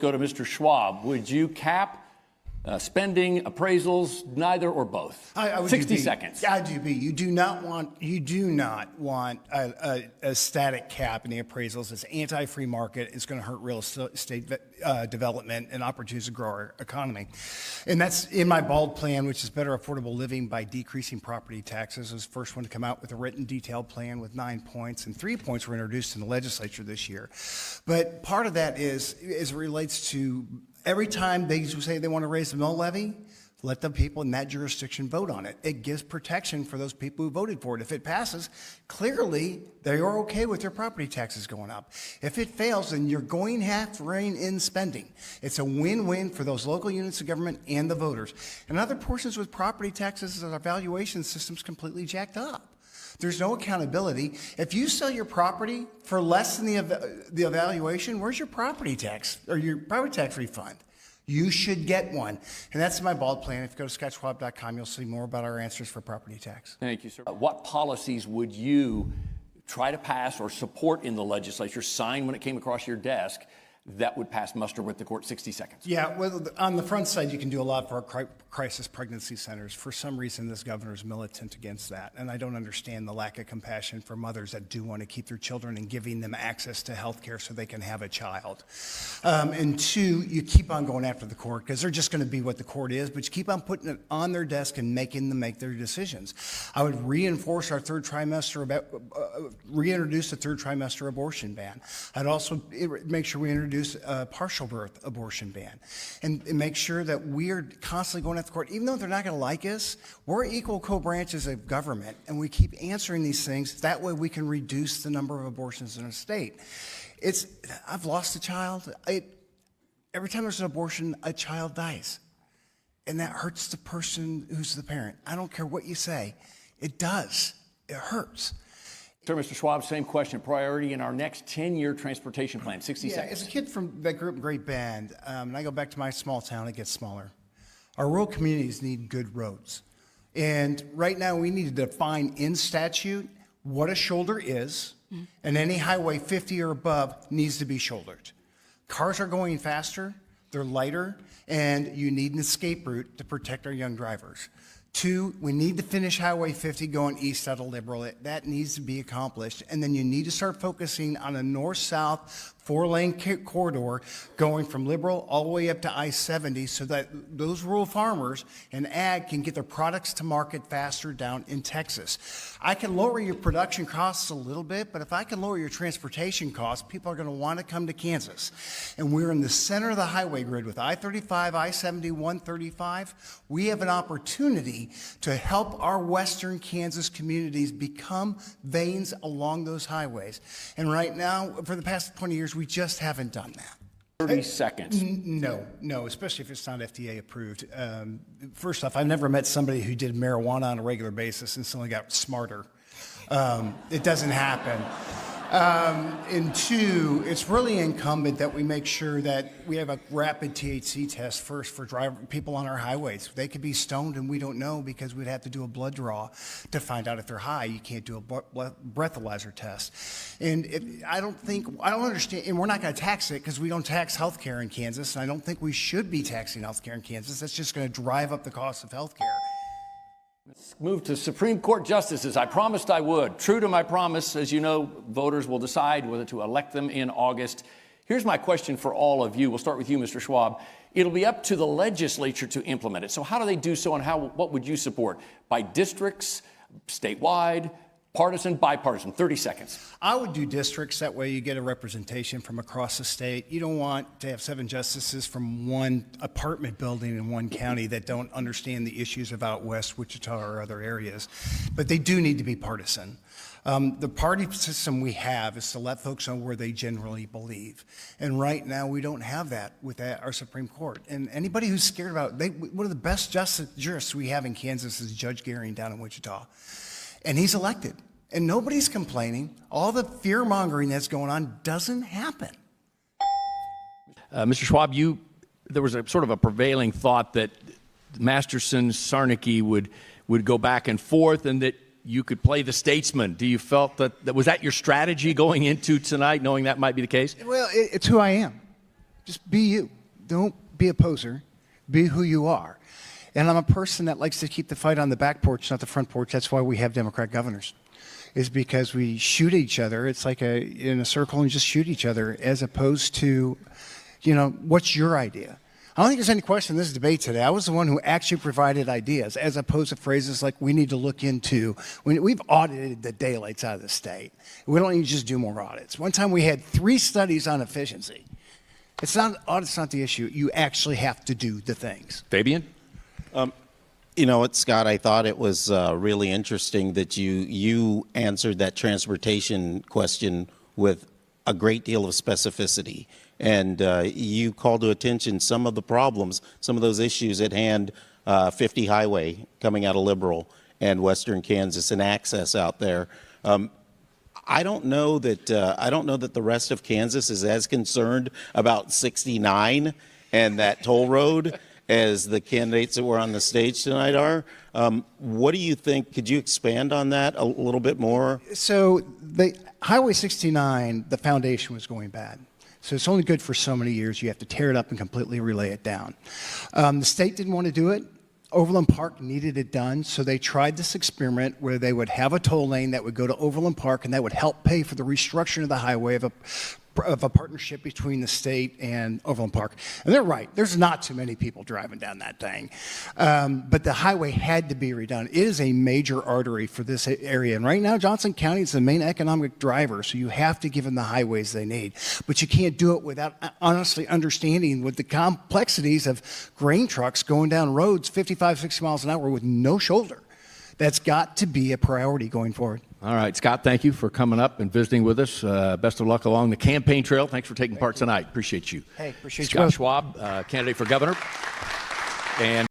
Go to Mr. Schwab. Would you cap spending, appraisals, neither or both? I would 60 do seconds. I do be. You do not want a static cap in the appraisals. It's anti-free market. It's going to hurt real estate development and opportunities to grow our economy. And that's in my BALD plan, which is better affordable living by decreasing property taxes. I was the first one to come out with a written detailed plan with 9 points, and 3 points were introduced in the legislature this year. But part of that is it relates to every time they say they want to raise the mill levy, let the people in that jurisdiction vote on it. It gives protection for those people who voted for it. If it passes, clearly they are okay with their property taxes going up. If it fails, then you're going to have to rein in spending. It's a win-win for those local units of government and the voters. And other portions with property taxes, our valuation system's completely jacked up. There's no accountability. If you sell your property for less than the evaluation, where's your property tax or your property tax refund? You should get one. And that's my BALD plan. If you go to scottschwab.com, you'll see more about our answers for property tax. Thank you, sir. What policies would you try to pass or support in the legislature, sign when it came across your desk, that would pass muster with the court? 60 seconds. Yeah, well, on the front side, you can do a lot for our crisis pregnancy centers. For some reason, this governor is militant against that, and I don't understand the lack of compassion for mothers that do want to keep their children and giving them access to health care so they can have a child. And two, you keep on going after the court because they're just going to be what the court is, but you keep on putting it on their desk and making them make their decisions. I would reinforce our reintroduce the third trimester abortion ban. I'd also make sure we introduce a partial birth abortion ban and make sure that we're constantly going at the court. Even though they're not going to like us, we're equal co-branches of government, and we keep answering these things. That way we can reduce the number of abortions in a state. I've lost a child. Every time there's an abortion, a child dies. And that hurts the person who's the parent. I don't care what you say. It does. It hurts. Sir, Mr. Schwab, same question. Priority in our next 10-year transportation plan. 60 seconds. As a kid from that group, Great Bend, and I go back to my small town, it gets smaller. Our rural communities need good roads. And right now we need to define in statute what a shoulder is, and any highway 50 or above needs to be shouldered. Cars are going faster, they're lighter, and you need an escape route to protect our young drivers. Two, we need to finish Highway 50 going east out of Liberal. That needs to be accomplished. And then you need to start focusing on a north-south 4-lane corridor going from Liberal all the way up to I-70 so that those rural farmers and ag can get their products to market faster down in Texas. I can lower your production costs a little bit, but if I can lower your transportation costs, people are going to want to come to Kansas. And we're in the center of the highway grid with I-35, I-70, 135. We have an opportunity to help our western Kansas communities become veins along those highways. And right now, for the past 20 years, we just haven't done that. 30 seconds. No, especially if it's not FDA approved. First off, I've never met somebody who did marijuana on a regular basis and suddenly got smarter. It doesn't happen. And two, it's really incumbent that we make sure that we have a rapid THC test first for people on our highways. They could be stoned and we don't know because we'd have to do a blood draw to find out if they're high. You can't do a breathalyzer test. And I don't understand, and we're not going to tax it because we don't tax health care in Kansas, and I don't think we should be taxing health care in Kansas. That's just going to drive up the cost of health care. Let's move to Supreme Court justices. I promised I would. True to my promise, as you know, voters will decide whether to elect them in August. Here's my question for all of you. We'll start with you, Mr. Schwab. It'll be up to the legislature to implement it. So how do they do so, and what would you support? By districts, statewide, partisan, bipartisan? 30 seconds. I would do districts. That way you get a representation from across the state. You don't want to have 7 justices from one apartment building in one county that don't understand the issues of out west, Wichita, or other areas. But they do need to be partisan. The party system we have is to let folks know where they generally believe. And right now we don't have that with our Supreme Court. And anybody who's scared about it, one of the best jurists we have in Kansas is Judge Gehring down in Wichita. And he's elected. And nobody's complaining. All the fear-mongering that's going on doesn't happen. Mr. Schwab, there was a sort of a prevailing thought that Masterson, Sarnicki would go back and forth and that you could play the statesman. Do you felt that was that your strategy going into tonight, knowing that might be the case? Well, it's who I am. Just be you. Don't be a poser. Be who you are. And I'm a person that likes to keep the fight on the back porch, not the front porch. That's why we have Democrat governors, is because we shoot each other. It's like in a circle and just shoot each other, as opposed to, what's your idea? I don't think there's any question in this debate today. I was the one who actually provided ideas, as opposed to phrases like we need to look into. We've audited the daylights out of the state. We don't need to just do more audits. One time we had 3 studies on efficiency. Audit's not the issue. You actually have to do the things. Fabian? You know what, Scott, I thought it was really interesting that you answered that transportation question with a great deal of specificity. And you called to attention some of the problems, some of those issues at hand, 50 highway coming out of Liberal and Western Kansas and access out there. I don't know that the rest of Kansas is as concerned about 69 and that toll road as the candidates that were on the stage tonight are. What do you think? Could you expand on that a little bit more? So the Highway 69, the foundation was going bad. So it's only good for so many years. You have to tear it up and completely relay it down. The state didn't want to do it. Overland Park needed it done, so they tried this experiment where they would have a toll lane that would go to Overland Park, and that would help pay for the restructuring of the highway of a partnership between the state and Overland Park. And they're right. There's not too many people driving down that thing. But the highway had to be redone. It is a major artery for this area. And right now, Johnson County is the main economic driver, so you have to give them the highways they need. But you can't do it without honestly understanding what the complexities of grain trucks going down roads 55, 60 miles an hour with no shoulder. That's got to be a priority going forward. All right, Scott, thank you for coming up and visiting with us. Best of luck along the campaign trail. Thanks for taking part tonight. Appreciate you. Hey, appreciate you. Scott Schwab, candidate for governor. And